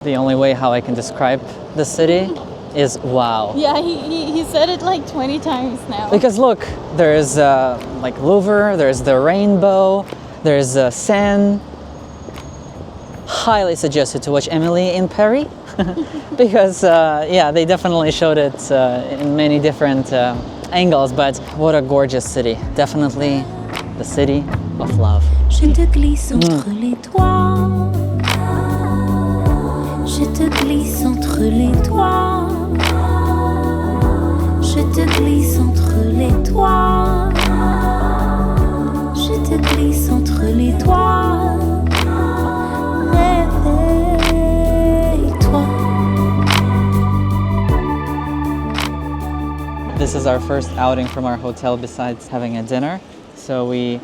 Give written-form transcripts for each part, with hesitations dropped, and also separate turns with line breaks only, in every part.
The only way how I can describe the city is wow.
Yeah, he said it like 20 times now.
Because look, there's like Louvre, there's the rainbow, there's Seine. Highly suggested to watch Emily in Paris because yeah, they definitely showed it in many different angles. But what a gorgeous city! Definitely the city of love.
Je te glisse entre les doigts. Je te glisse entre les doigts. Je te glisse entre les doigts. Je te glisse entre les doigts. Réveille-toi.
This is our first outing from our hotel besides having a dinner. So we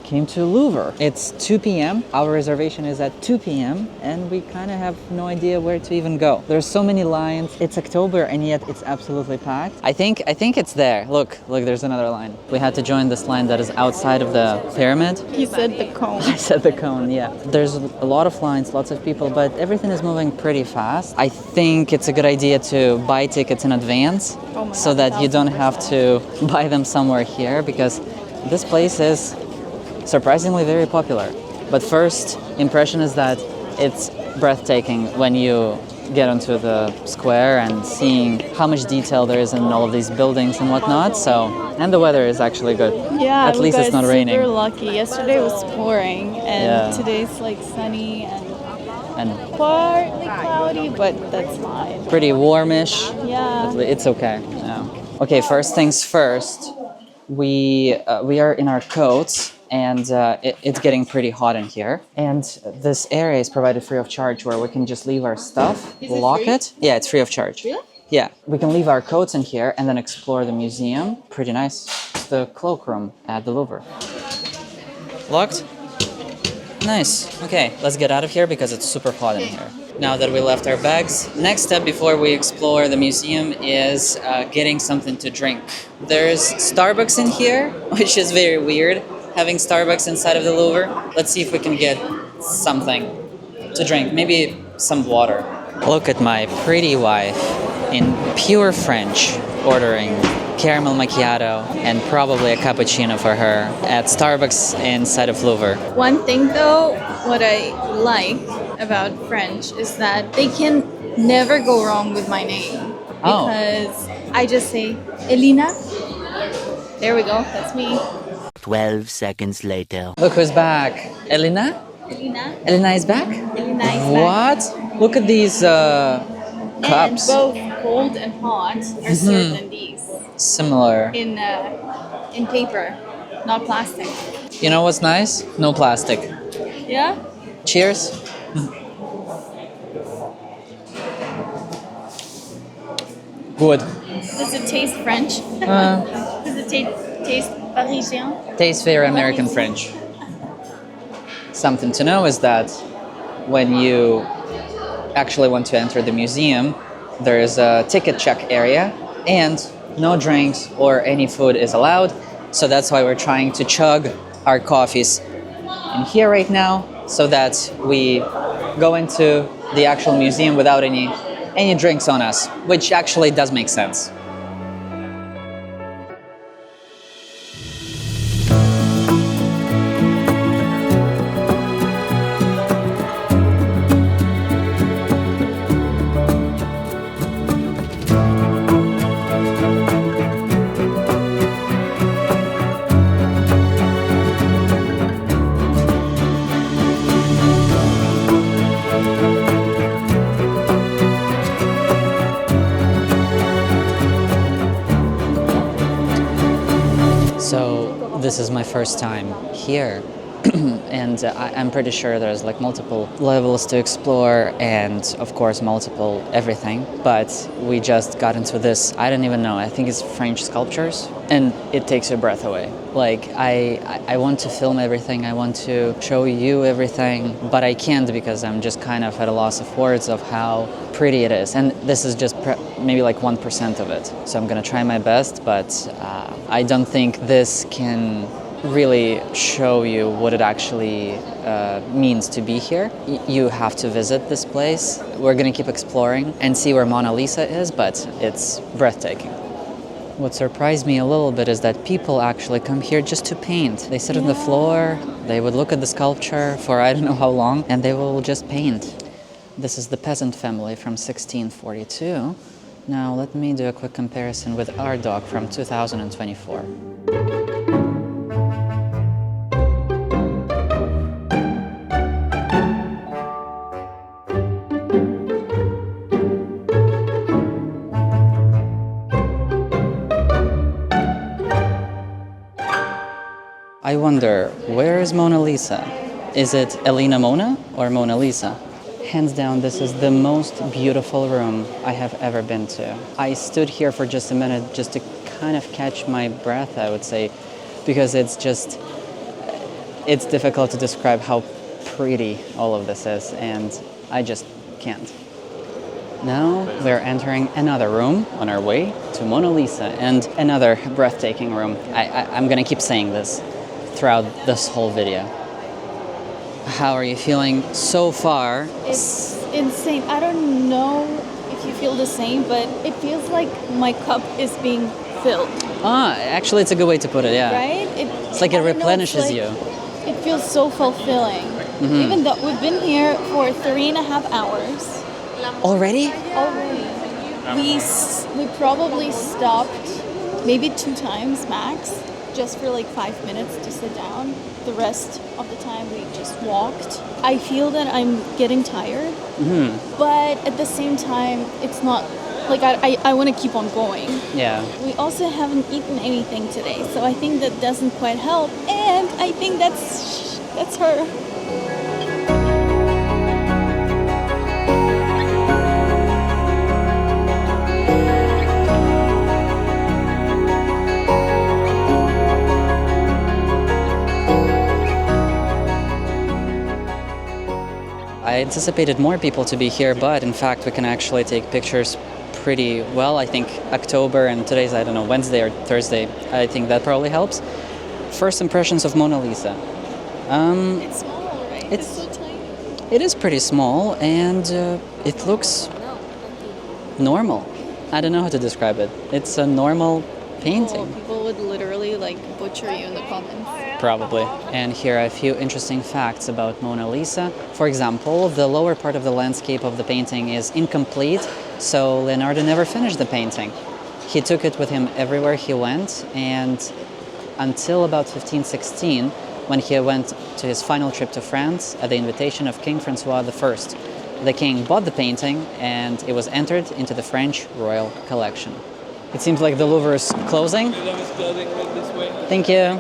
came to Louvre. It's 2 p.m. Our reservation is at 2 p.m. and we kind of have no idea where to even go. There's so many lines. It's October and yet it's absolutely packed. I think it's there. Look, there's another line. We had to join this line that is outside of the pyramid.
He said the cone.
I said the cone, yeah. There's a lot of lines, lots of people, but everything is moving pretty fast. I think it's a good idea to buy tickets in advance so that you don't have to buy them somewhere here, because this place is surprisingly very popular. But first impression is that it's breathtaking when you get onto the square and seeing how much detail there is in all of these buildings and whatnot. And the weather is actually good.
Yeah,
at least it's not raining.
Super lucky. Yesterday was pouring, and today's like sunny and partly cloudy, but that's fine.
Pretty warmish.
Yeah,
it's okay. Yeah. Okay, first things first. We are in our coats. And it's getting pretty hot in here. And this area is provided free of charge where we can just leave our stuff, lock it. Yeah, it's free of charge.
Really?
Yeah, we can leave our coats in here and then explore the museum. Pretty nice. It's the cloakroom at the Louvre. Locked? Nice. Okay, let's get out of here because it's super hot in here. Now that we left our bags, next step before we explore the museum is getting something to drink. There's Starbucks in here, which is very weird, having Starbucks inside of the Louvre. Let's see if we can get something to drink, maybe some water. Look at my pretty wife in pure French ordering caramel macchiato and probably a cappuccino for her at Starbucks inside of Louvre.
One thing though, what I like about French is that they can never go wrong with my name. Because I just say, Elina. There we go, that's me.
12 seconds later.
Look who's back. Elina?
Elina.
Elina is back?
Elina is back.
What? Look at these cups.
And both cold and hot are served in these.
Similar.
In paper, not plastic.
You know what's nice? No plastic.
Yeah?
Cheers. Good.
Does it taste French? Does it taste Parisien?
Tastes very American French. Something to know is that when you actually want to enter the museum, there is a ticket check area and no drinks or any food is allowed. So that's why we're trying to chug our coffees in here right now so that we go into the actual museum without any drinks on us, which actually does make sense. This is my first time here and I'm pretty sure there's like multiple levels to explore and of course multiple everything, but we just got into this, I don't even know, I think it's French sculptures and it takes your breath away. Like I want to film everything, I want to show you everything, but I can't because I'm just kind of at a loss of words of how pretty it is, and this is just maybe like 1% of it. So I'm gonna try my best, but I don't think this can really show you what it actually means to be here. You have to visit this place. We're gonna keep exploring and see where Mona Lisa is, but it's breathtaking. What surprised me a little bit is that people actually come here just to paint. They sit on the floor, they would look at the sculpture for I don't know how long, and they will just paint. This is the peasant family from 1642. Now let me do a quick comparison with our dog from 2024. I wonder, where is Mona Lisa? Is it Elena Mona or Mona Lisa? Hands down, this is the most beautiful room I have ever been to. I stood here for just a minute just to kind of catch my breath, I would say, because it's difficult to describe how pretty all of this is, and I just can't. Now we're entering another room on our way to Mona Lisa and another breathtaking room. I'm gonna keep saying this throughout this whole video. How are you feeling so far?
It's insane. I don't know if you feel the same, but it feels like my cup is being filled.
Actually, it's a good way to put it, yeah.
Right?
It's like it replenishes you.
It feels so fulfilling.
Mm-hmm.
Even though we've been here for 3.5 hours.
Already?
We probably stopped maybe 2 times max, just for like 5 minutes to sit down. The rest of the time we just walked. I feel that I'm getting tired, but at the same time, it's not like I want to keep on going.
Yeah.
We also haven't eaten anything today, so I think that doesn't quite help. And I think that's her.
I anticipated more people to be here, but in fact we can actually take pictures pretty well. I think October, and today's, I don't know, Wednesday or Thursday, I think that probably helps. First impressions of Mona Lisa.
It's small, right? It's so tiny.
It is pretty small, and it looks normal. I don't know how to describe it. It's a normal painting.
People would literally like butcher you in the comments.
Probably. And here are a few interesting facts about Mona Lisa. For example, the lower part of the landscape of the painting is incomplete, so Leonardo never finished the painting. He took it with him everywhere he went, and until about 1516, when he went to his final trip to France at the invitation of King Francois I. The king bought the painting, and it was entered into the French royal collection. It seems like the Louvre is closing.
The Louvre is closing right this way.
Thank you.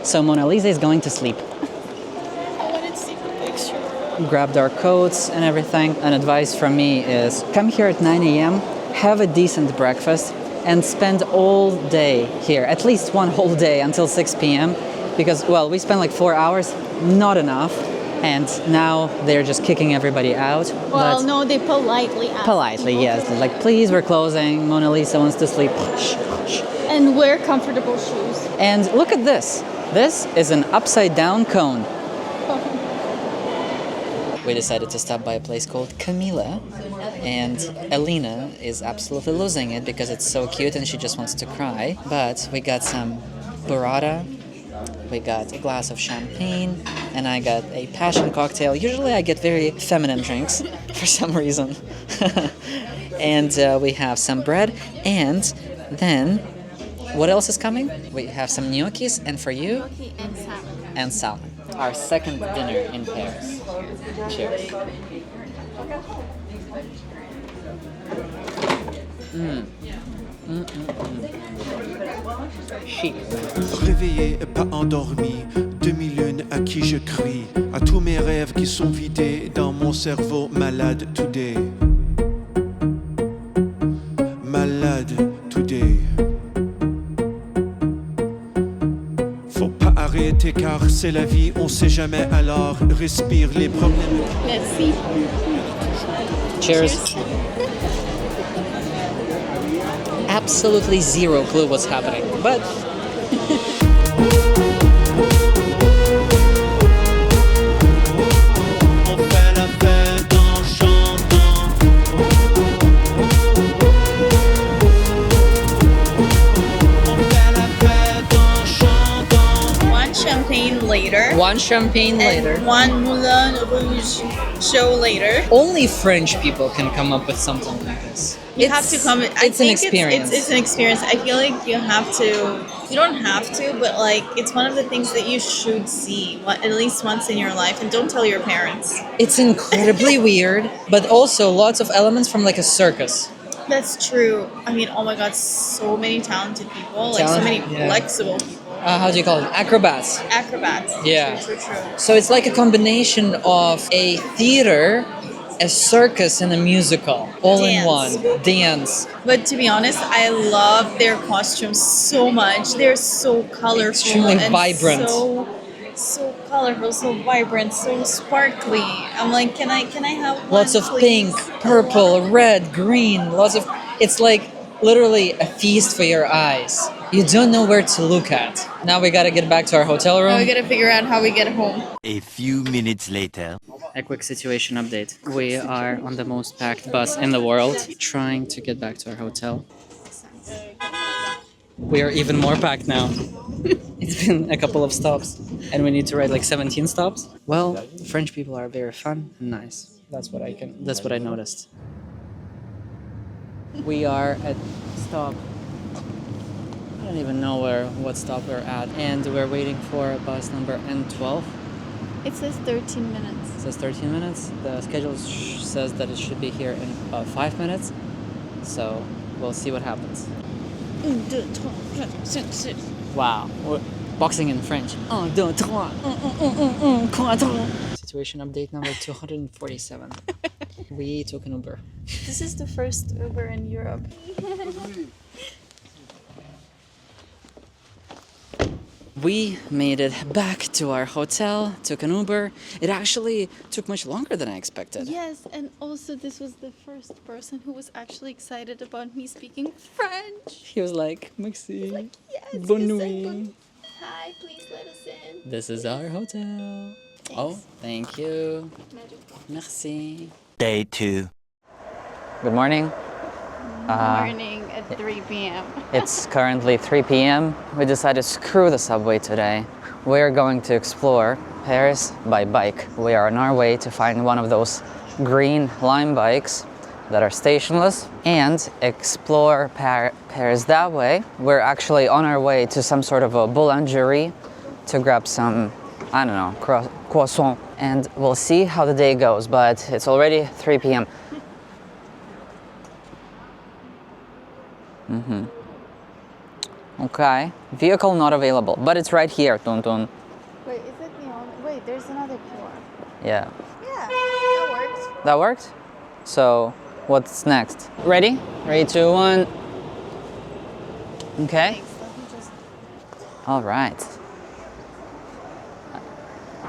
So Mona Lisa is going to sleep.
I wanted to see the picture.
Grabbed our coats and everything. An advice from me is come here at 9 a.m., have a decent breakfast, and spend all day here, at least one whole day until 6 p.m. Because, well, we spent like 4 hours, not enough, and now they're just kicking everybody out.
Well, no, they politely asked.
Politely,
people
yes.
to-
They're like, please, we're closing. Mona Lisa wants to sleep.
And wear comfortable shoes.
And look at this. This is an upside-down cone. We decided to stop by a place called Camila, and Elena is absolutely losing it because it's so cute and she just wants to cry. But we got some burrata, we got a glass of champagne, and I got a passion cocktail. Usually I get very feminine drinks for some reason. And we have some bread, and then what else is coming? We have some gnocchis, and for you?
Gnocchi and salmon.
And salmon. Our second dinner in Paris. Cheers. Chic.
Réveillé et pas endormi, demi-lune à qui je crie, à tous mes rêves qui sont vidés dans mon cerveau malade today. Malade today. Faut pas arrêter car c'est la vie, on sait jamais alors respire les problèmes.
Merci.
Cheers. Absolutely zero clue what's happening, but
later.
One champagne later.
And one Moulin Rouge show later.
Only French people can come up with something like this.
You have to come.
It's an experience.
It's an experience. I feel like you have to. You don't have to, but like it's one of the things that you should see at least once in your life, and don't tell your parents.
It's incredibly weird, but also lots of elements from like a circus.
That's true. I mean, oh my god, so many talented people, like so many flexible people.
How do you call it? Acrobats.
Acrobats.
Yeah.
True.
So it's like a combination of a theater, a circus, and a musical all in one. Dance.
But to be honest, I love their costumes so much. They're so colorful,
extremely
and
vibrant.
So colorful, so vibrant, so sparkly. I'm like, can I have one,
Lots of
please?
pink, purple, red, green. Lots of. It's like literally a feast for your eyes. You don't know where to look at. Now we gotta get back to our hotel room.
Now we gotta figure out how we get home.
A few minutes later.
A quick situation update. We are on the most packed bus in the world, trying to get back to our hotel. We are even more packed now. It's been a couple of stops, and we need to ride like 17 stops. Well, French people are very fun and nice. That's what I noticed. We are at stop. I don't even know what stop we're at, and we're waiting for bus number N12.
It says 13 minutes.
It says 13 minutes. The schedule says that it should be here in about 5 minutes. So we'll see what happens. Wow. We're boxing in French. 1, 2, 3. 4. Situation update number 247. We took an Uber.
This is the first Uber in Europe.
We made it back to our hotel, took an Uber. It actually took much longer than I expected.
Yes, and also this was the first person who was actually excited about me speaking French.
He was like, Merci.
Yes,
Bonne
he said,
nuit.
Hi, please let us in.
This is our hotel. Oh, thank you. Merci.
Day 2.
Good morning.
Morning at 3 p.m.
It's currently 3 p.m. We decided to screw the subway today. We're going to explore Paris by bike. We are on our way to find one of those green lime bikes that are stationless and explore Paris that way. We're actually on our way to some sort of a Boulangerie to grab some, I don't know, croissant. And we'll see how the day goes, but it's already 3 p.m. Okay, vehicle not available, but it's right here, Tuntun.
Wait, is it the only? Wait, there's another QR.
Yeah.
Yeah, that works.
That worked? So, what's next? Ready? 3, 2, 1. Okay.
Thanks. Let me just.
All right.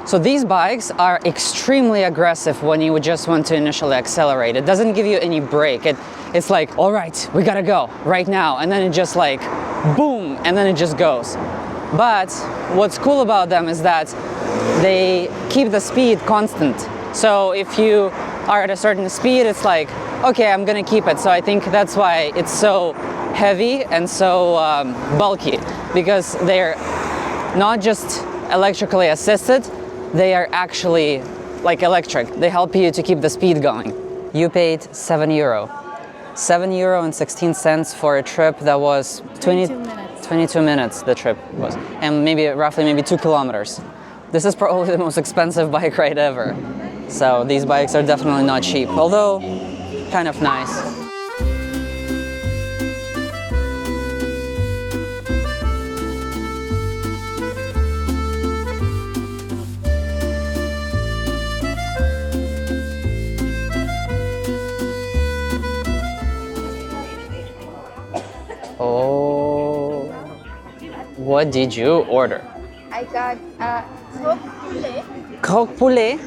So these bikes are extremely aggressive when you just want to initially accelerate. It doesn't give you any break. It's like, all right, we gotta go right now. And then it just like, boom, and then it just goes. But what's cool about them is that they keep the speed constant. So if you are at a certain speed, it's like, okay, I'm gonna keep it. So I think that's why it's so heavy and so bulky, because they're not just electrically assisted, they are actually like electric. They help you to keep the speed going. You paid €7. €7.16 for a trip that was 22 minutes the trip was. And roughly 2 kilometers. This is probably the most expensive bike ride ever. So these bikes are definitely not cheap, although kind of nice. Oh, what did you order?
I got croque poulet,
Croque poulet,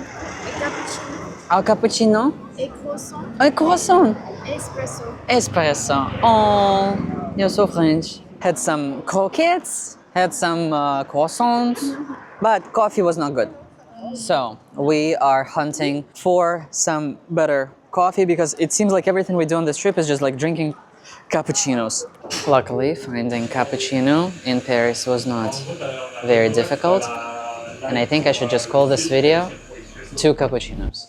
a cappuccino,
a cappuccino,
a croissant,
a croissant,
espresso.
espresso. Oh, you're so French. Had some croquettes, had some croissants, but coffee was not good. So we are hunting for some better coffee because it seems like everything we do on this trip is just like drinking cappuccinos. Luckily, finding cappuccino in Paris was not very difficult. And I think I should just call this video 2 cappuccinos.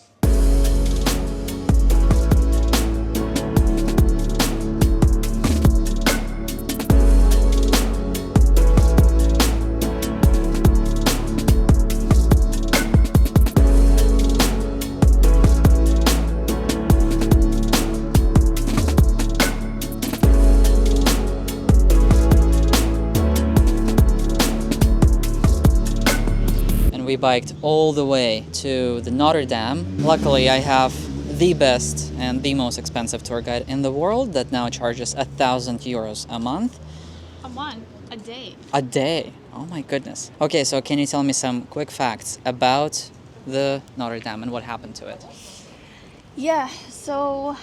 We biked all the way to the Notre Dame. Luckily, I have the best and the most expensive tour guide in the world that now charges 1,000 euros a month.
A month, a day.
A day. Oh my goodness. Okay, so can you tell me some quick facts about the Notre Dame and what happened to it?
Yeah, so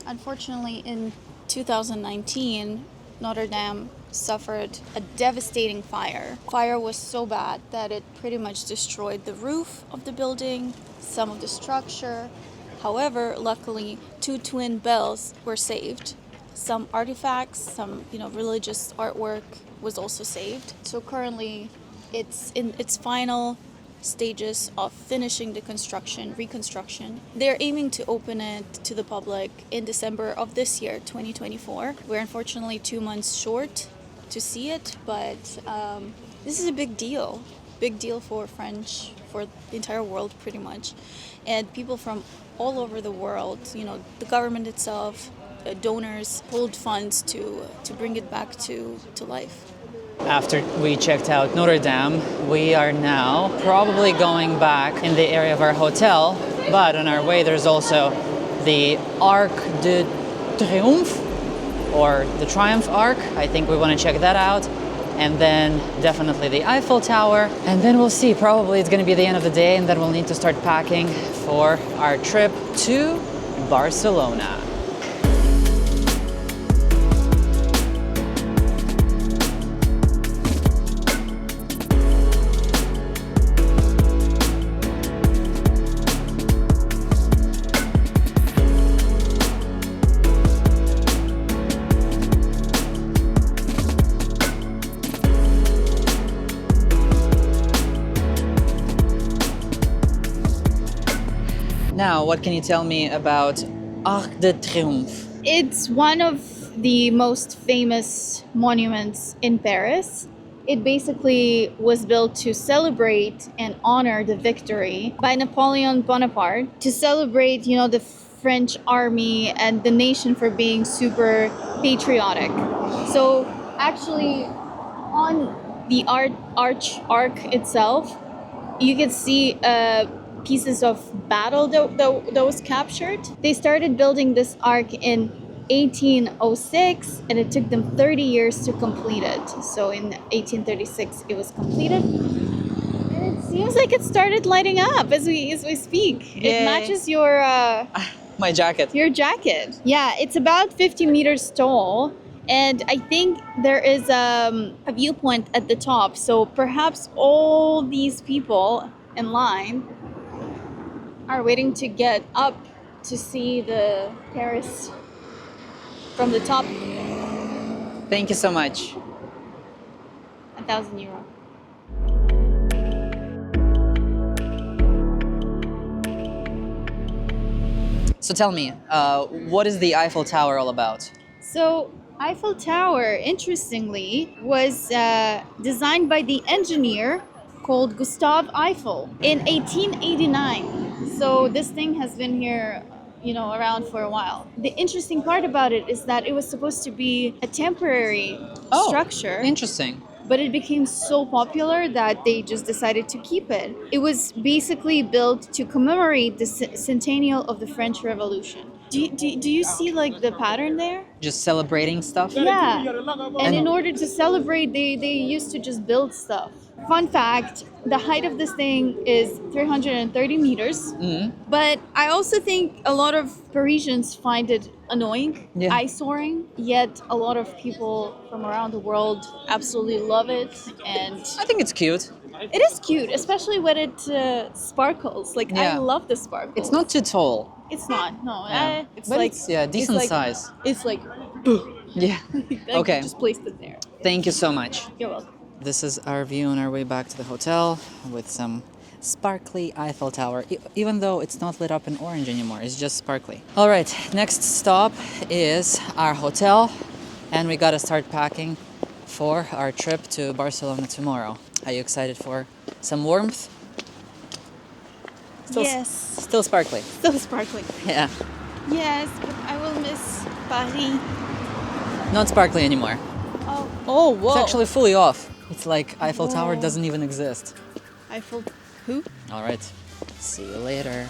unfortunately in 2019, Notre Dame suffered a devastating fire. Fire was so bad that it pretty much destroyed the roof of the building, some of the structure. However, luckily, 2 twin bells were saved. Some artifacts, some religious artwork was also saved. So currently, it's in its final stages of finishing the reconstruction. They're aiming to open it to the public in December of this year, 2024. We're unfortunately 2 months short to see it, but this is a big deal for French, for the entire world pretty much, and people from all over the world. The government itself, donors pulled funds to bring it back to life.
After we checked out Notre Dame, we are now probably going back in the area of our hotel, but on our way there's also the Arc de Triomphe, or the Triumph Arc. I think we want to check that out. And then definitely the Eiffel Tower. And then we'll see, probably it's going to be the end of the day, and then we'll need to start packing for our trip to Barcelona. Now, what can you tell me about Arc de Triomphe?
It's one of the most famous monuments in Paris. It basically was built to celebrate and honor the victory by Napoleon Bonaparte, to celebrate, the French army and the nation for being super patriotic. So actually, on the arc itself, you can see pieces of battle that was captured. They started building this arc in 1806, and it took them 30 years to complete it. So in 1836 it was completed, and it seems like it started lighting up as we speak.
Yay.
It matches your
My jacket.
your jacket. Yeah, it's about 50 meters tall, and I think there is a viewpoint at the top, so perhaps all these people in line are waiting to get up to see the Paris from the top.
Thank you so much.
1,000 euro.
So tell me, what is the Eiffel Tower all about?
So Eiffel Tower, interestingly, was designed by the engineer called Gustave Eiffel in 1889. So this thing has been here, around for a while. The interesting part about it is that it was supposed to be a temporary structure.
Interesting.
But it became so popular that they just decided to keep it. It was basically built to commemorate the centennial of the French Revolution. Do you see like the pattern there?
Just celebrating stuff?
Yeah. And in order to celebrate, they used to just build stuff. Fun fact, the height of this thing is 330 meters.
Mm-hmm.
But I also think a lot of Parisians find it annoying, eyesoring, yet a lot of people from around the world absolutely love it. And
I think it's cute.
it is cute, especially when it sparkles. Like, I love the sparkles.
It's not too tall.
It's not, no.
Yeah.
It's
But
like...
it's, decent size.
It's like...
Yeah. Okay.
Just placed it there.
Thank you so much.
You're welcome.
This is our view on our way back to the hotel with some sparkly Eiffel Tower, even though it's not lit up in orange anymore, it's just sparkly. All right, next stop is our hotel, and we gotta start packing for our trip to Barcelona tomorrow. Are you excited for some warmth?
Yes.
Still sparkly.
So sparkling.
Yeah,
Yes, but I will miss Paris.
not sparkly anymore.
Oh, whoa.
It's actually fully off. It's like Eiffel Tower
Whoa.
doesn't even exist.
Eiffel. Who?
All right, see you later.